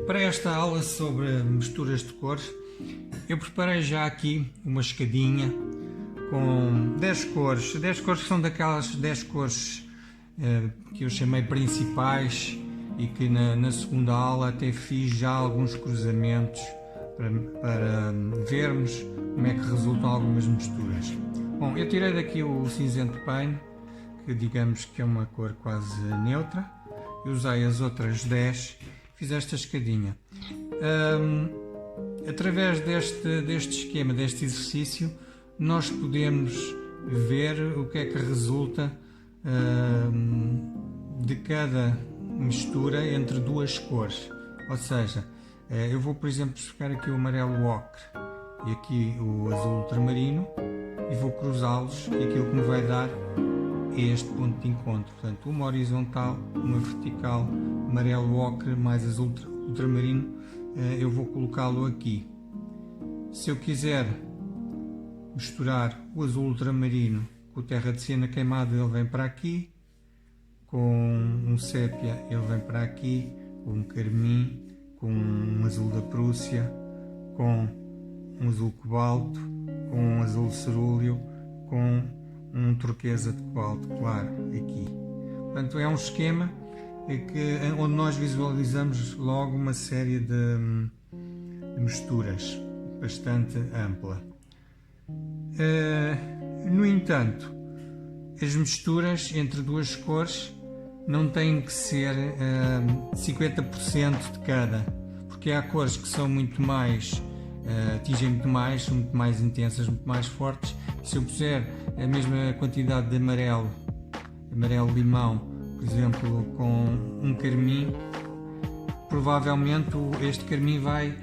Para esta aula sobre misturas de cores, eu preparei já aqui uma escadinha com 10 cores. 10 cores que são daquelas 10 cores que eu chamei principais e que na segunda aula até fiz já alguns cruzamentos para vermos como é que resultam algumas misturas. Bom, eu tirei daqui o cinzento pain, que digamos que é uma cor quase neutra, e usei as outras 10, fiz esta escadinha. Através deste esquema, deste exercício, nós podemos ver o que é que resulta de cada mistura entre duas cores. Ou seja, eu vou, por exemplo, buscar aqui o amarelo ocre e aqui o azul ultramarino e vou cruzá-los, e aquilo que me vai dar é este ponto de encontro. Portanto, uma horizontal, uma vertical, amarelo ocre mais azul ultramarino, eu vou colocá-lo aqui. Se eu quiser misturar o azul ultramarino com o terra de siena queimado, ele vem para aqui, com um sépia ele vem para aqui, com um carmim, com um azul da Prússia, com um azul cobalto, com um azul cerúleo, com um turquesa de cobalto claro aqui. Portanto, é um esquema onde nós visualizamos logo uma série de misturas bastante ampla. No entanto, as misturas entre duas cores não têm que ser 50% de cada, porque há cores que são muito mais, atingem muito mais, são muito mais intensas, muito mais fortes. Se eu puser a mesma quantidade de amarelo limão, por exemplo, com um carmim, provavelmente este carmim vai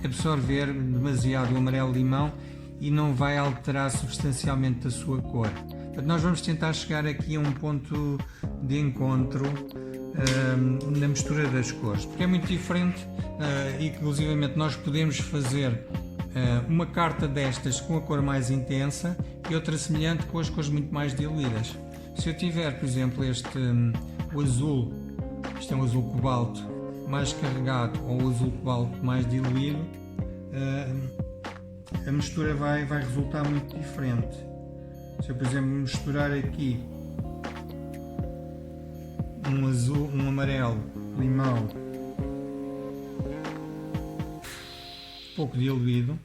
absorver demasiado o amarelo limão e não vai alterar substancialmente a sua cor. Portanto, nós vamos tentar chegar aqui a um ponto de encontro na mistura das cores, porque é muito diferente, e inclusivamente nós podemos fazer uma carta destas com a cor mais intensa e outra semelhante com as cores muito mais diluídas. Se eu tiver, por exemplo, o azul, isto é um azul cobalto mais carregado, ou o azul cobalto mais diluído, a mistura vai resultar muito diferente. Se eu, por exemplo, misturar aqui um amarelo limão pouco diluído,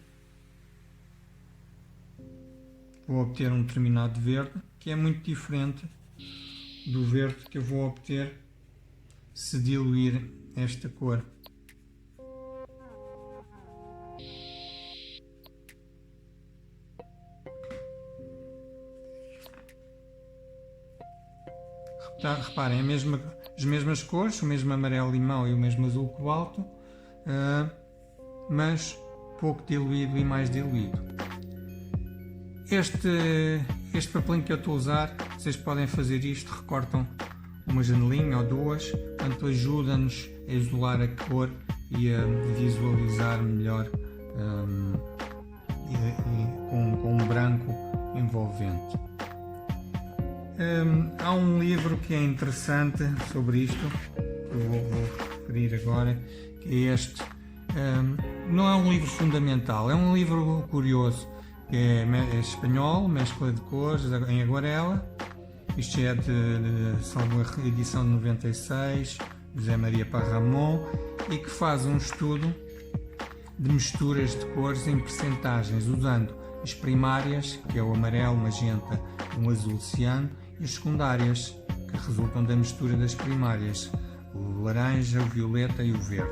vou obter um determinado verde que é muito diferente do verde que eu vou obter se diluir esta cor. Reparem, as mesmas cores, o mesmo amarelo limão e o mesmo azul cobalto, mas pouco diluído e mais diluído. Este papelinho que eu estou a usar, vocês podem fazer isto, recortam uma janelinha ou duas, portanto ajuda-nos a isolar a cor e a visualizar melhor com um branco envolvente. Há um livro que é interessante sobre isto, que eu vou referir agora, que é este. Não é um livro fundamental, é um livro curioso, que é espanhol, mescla de cores em aguarela. Isto é de edição de 96, José Maria Parramon, e que faz um estudo de misturas de cores em percentagens, usando as primárias, que é o amarelo, magenta, um azul ciano, e as secundárias, que resultam da mistura das primárias, o laranja, o violeta e o verde.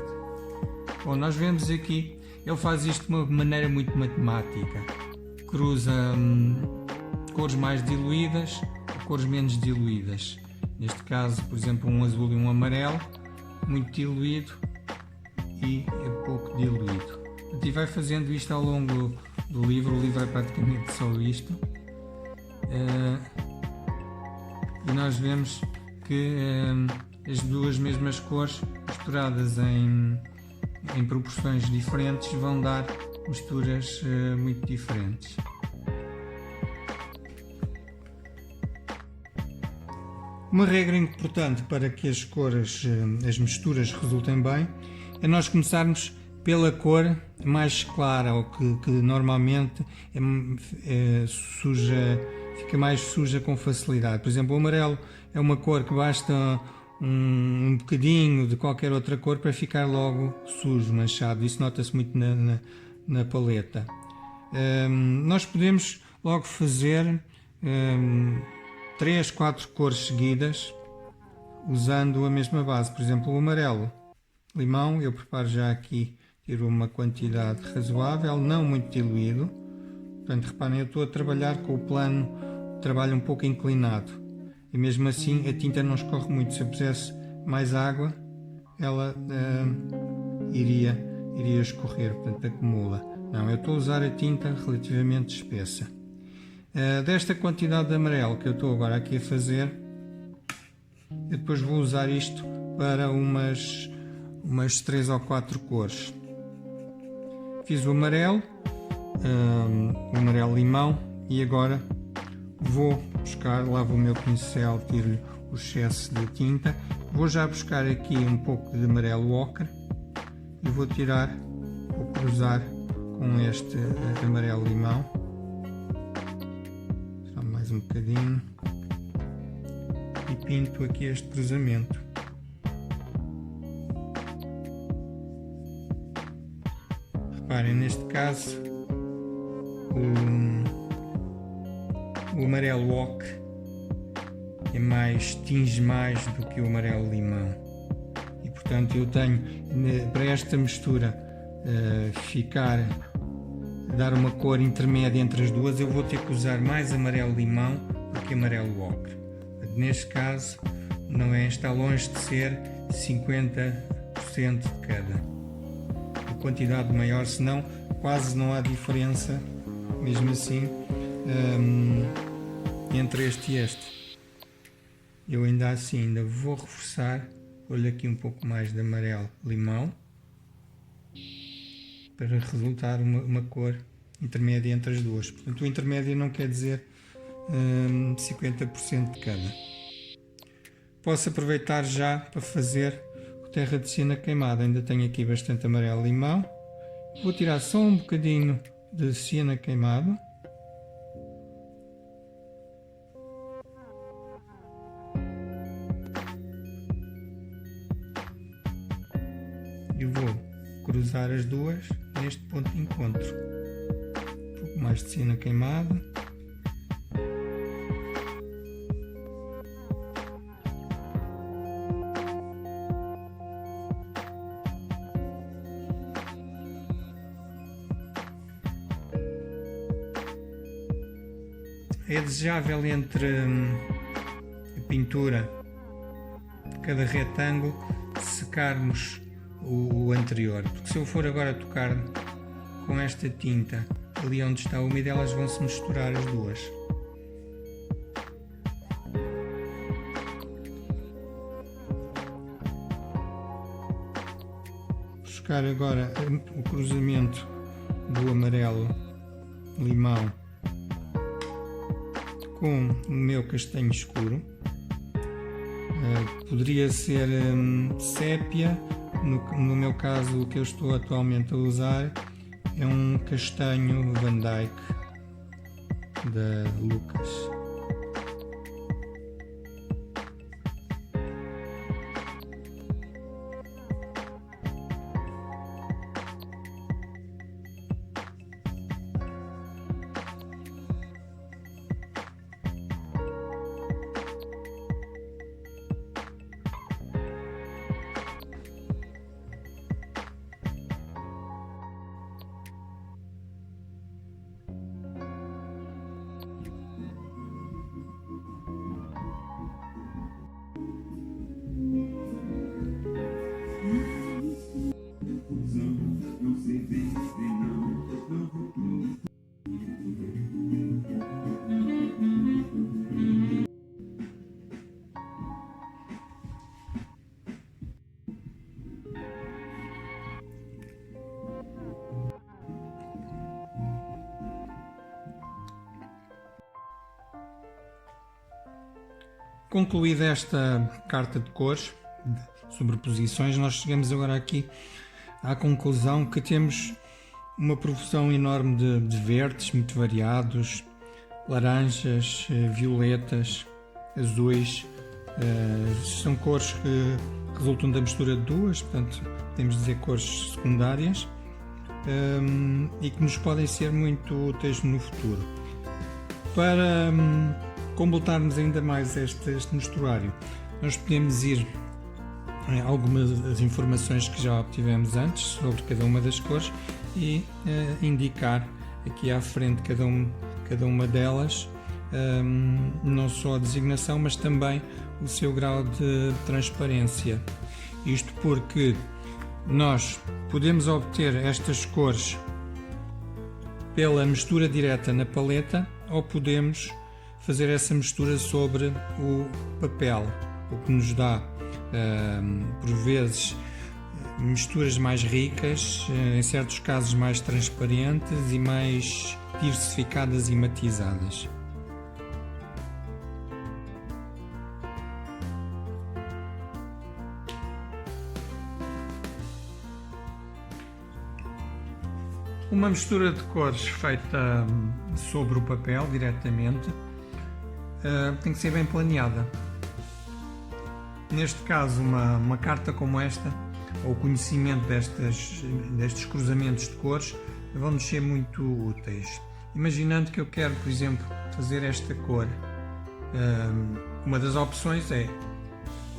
Bom, nós vemos aqui, ele faz isto de uma maneira muito matemática, cruza cores mais diluídas com cores menos diluídas. Neste caso, por exemplo, um azul e um amarelo, muito diluído e pouco diluído. E vai fazendo isto ao longo do livro. O livro é praticamente só isto. E nós vemos que as duas mesmas cores misturadas em proporções diferentes vão dar misturas muito diferentes. Uma regra importante para que as cores, as misturas resultem bem, é nós começarmos pela cor mais clara, ou que normalmente fica mais suja com facilidade. Por exemplo, o amarelo é uma cor que basta um bocadinho de qualquer outra cor para ficar logo sujo, manchado. Isso nota-se muito na paleta. Nós podemos logo fazer 3, 4 cores seguidas usando a mesma base. Por exemplo, o amarelo limão, eu preparo já aqui, tiro uma quantidade razoável, não muito diluído. Portanto, reparem, eu estou a trabalhar com o plano, trabalho um pouco inclinado, e mesmo assim a tinta não escorre muito. Se eu pusesse mais água, ela iria escorrer, portanto acumula. Não, eu estou a usar a tinta relativamente espessa. Desta quantidade de amarelo que eu estou agora aqui a fazer, eu depois vou usar isto para umas 3 ou 4 cores. Fiz o amarelo limão, e agora vou buscar, lavo o meu pincel, tiro o excesso de tinta, vou já buscar aqui um pouco de amarelo ocre e vou cruzar com este amarelo limão, só mais um bocadinho, e pinto aqui este cruzamento. Reparem, neste caso o amarelo ocre tinge mais do que o amarelo limão, e portanto eu tenho, para esta mistura dar uma cor intermédia entre as duas, eu vou ter que usar mais amarelo limão do que amarelo ocre. Neste caso está longe de ser 50% de cada. A quantidade maior, senão quase não há diferença, mesmo assim, entre este e este. Eu ainda vou reforçar, olho aqui um pouco mais de amarelo limão, para resultar uma cor intermédia entre as duas. Portanto, o intermédio não quer dizer 50% de cada. Posso aproveitar já para fazer o terra de siena queimada. Ainda tenho aqui bastante amarelo limão. Vou tirar só um bocadinho de siena queimado. E vou cruzar as duas neste ponto de encontro. Um pouco mais de siena queimada. É desejável entre a pintura de cada retângulo secarmos o anterior, porque se eu for agora tocar com esta tinta ali onde está úmida, elas vão se misturar as duas. Buscar agora o cruzamento do amarelo limão com o meu castanho escuro. Poderia ser sépia. No meu caso, o que eu estou atualmente a usar é um castanho Van Dyke da Lucas. Concluída esta carta de cores, de sobreposições, nós chegamos agora aqui à conclusão que temos uma profusão enorme de verdes muito variados, laranjas, violetas, azuis. São cores que resultam da mistura de duas, portanto podemos dizer cores secundárias, e que nos podem ser muito úteis no futuro. Para completarmos ainda mais este mostruário, nós podemos ir a algumas das informações que já obtivemos antes sobre cada uma das cores e indicar aqui à frente cada uma delas, não só a designação, mas também o seu grau de transparência. Isto porque nós podemos obter estas cores pela mistura direta na paleta ou podemos fazer essa mistura sobre o papel, o que nos dá, por vezes, misturas mais ricas, em certos casos mais transparentes e mais diversificadas e matizadas. Uma mistura de cores feita sobre o papel diretamente tem que ser bem planeada. Neste caso, uma carta como esta, ou o conhecimento destes cruzamentos de cores, vão-nos ser muito úteis. Imaginando que eu quero, por exemplo, fazer esta cor, uma das opções é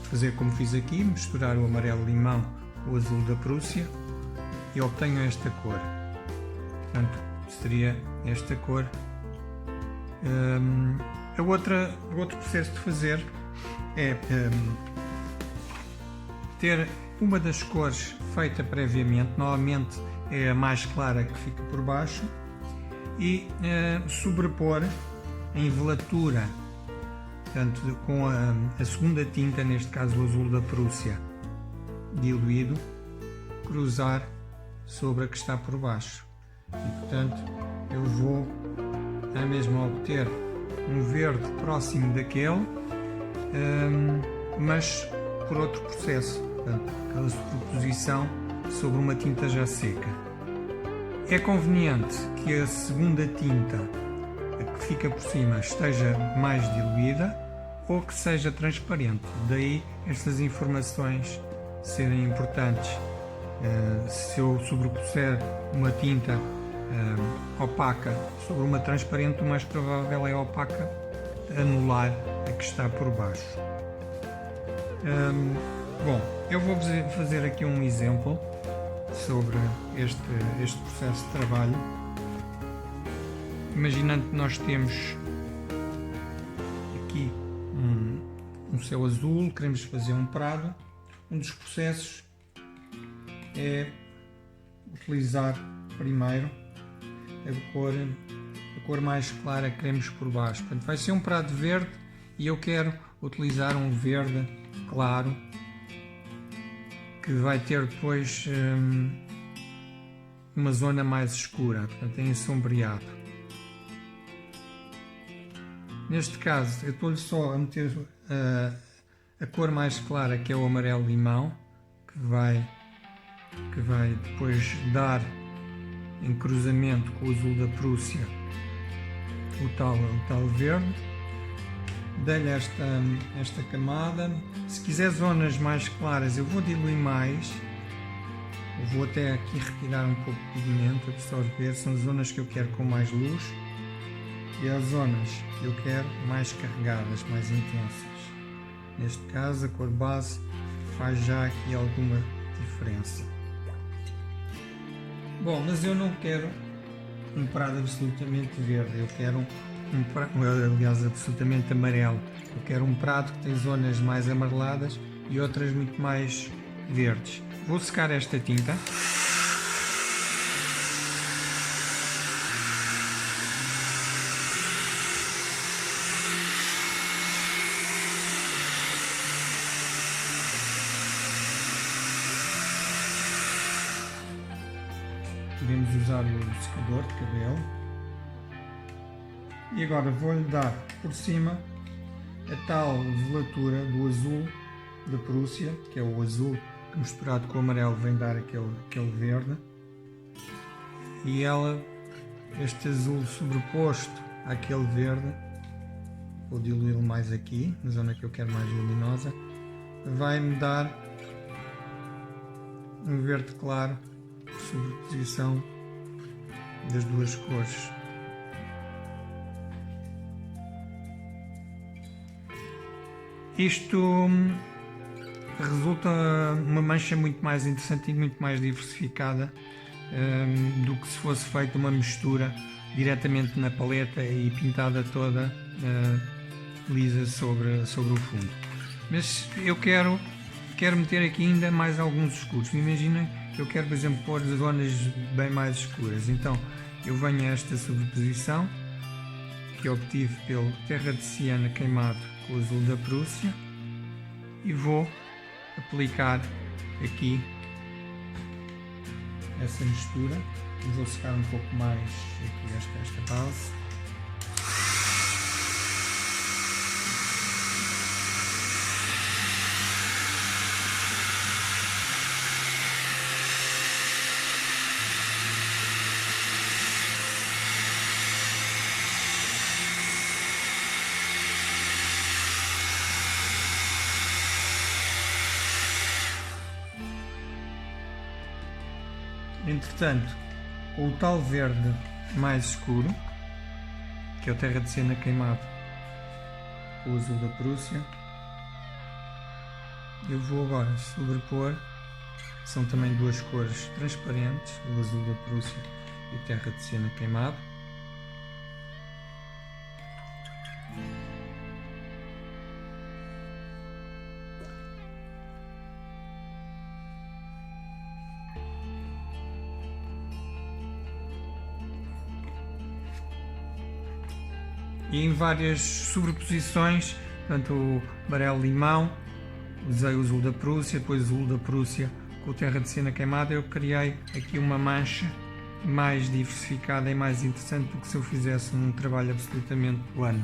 fazer como fiz aqui, misturar o amarelo-limão com o azul da Prússia e obtenho esta cor. Portanto, seria esta cor. O outro processo de fazer é ter uma das cores feita previamente, normalmente é a mais clara que fica por baixo, e sobrepor a envelatura, portanto, com a segunda tinta, neste caso o azul da Prússia diluído, cruzar sobre a que está por baixo. E portanto eu vou a mesma obter um verde próximo daquele, mas por outro processo, portanto, aquela superposição sobre uma tinta já seca. É conveniente que a segunda tinta, a que fica por cima, esteja mais diluída ou que seja transparente, daí estas informações serem importantes. Se eu sobrepuser uma tinta opaca sobre uma transparente, o mais provável é a opaca anular a que está por baixo. Bom, eu vou fazer aqui um exemplo sobre este processo de trabalho. Imaginando que nós temos aqui um céu azul, queremos fazer um prado, um dos processos é utilizar primeiro a cor mais clara que queremos por baixo. Portanto, vai ser um prado verde e eu quero utilizar um verde claro que vai ter depois uma zona mais escura, portanto, em sombreado. Neste caso, eu estou-lhe só a meter a cor mais clara, que é o amarelo-limão, que vai depois dar em cruzamento com o azul da Prússia o tal verde. Dei-lhe esta camada. Se quiser zonas mais claras, eu vou diluir mais. Eu vou até aqui retirar um pouco de pigmento, absorver. São zonas que eu quero com mais luz e as zonas que eu quero mais carregadas, mais intensas. Neste caso, a cor base faz já aqui alguma diferença. Bom, mas eu não quero um prado absolutamente verde, eu quero aliás, absolutamente amarelo. Eu quero um prado que tem zonas mais amareladas e outras muito mais verdes. Vou secar esta tinta. Podemos usar o secador de cabelo. E agora vou-lhe dar por cima a tal velatura do azul da Prússia, que é o azul que misturado com o amarelo vem dar aquele verde, e este azul sobreposto àquele verde, vou diluí-lo mais aqui, na zona que eu quero mais luminosa, vai-me dar um verde claro por sobreposição das duas cores. Isto resulta uma mancha muito mais interessante e muito mais diversificada do que se fosse feita uma mistura diretamente na paleta e pintada toda lisa sobre o fundo. Mas eu quero meter aqui ainda mais alguns escuros. Imaginem, eu quero, por exemplo, pôr zonas bem mais escuras. Então eu venho a esta sobreposição que obtive pelo terra de siena queimado com o azul da Prússia e vou aplicar aqui essa mistura e vou secar um pouco mais aqui esta base. Entretanto, com o tal verde mais escuro, que é o terra de siena queimado com o azul da Prússia, eu vou agora sobrepor, são também duas cores transparentes, o azul da Prússia e o terra de siena queimado. E em várias sobreposições, portanto o amarelo-limão, usei o azul da Prússia, depois o azul da Prússia com o terra de siena queimada, eu criei aqui uma mancha mais diversificada e mais interessante do que se eu fizesse um trabalho absolutamente plano.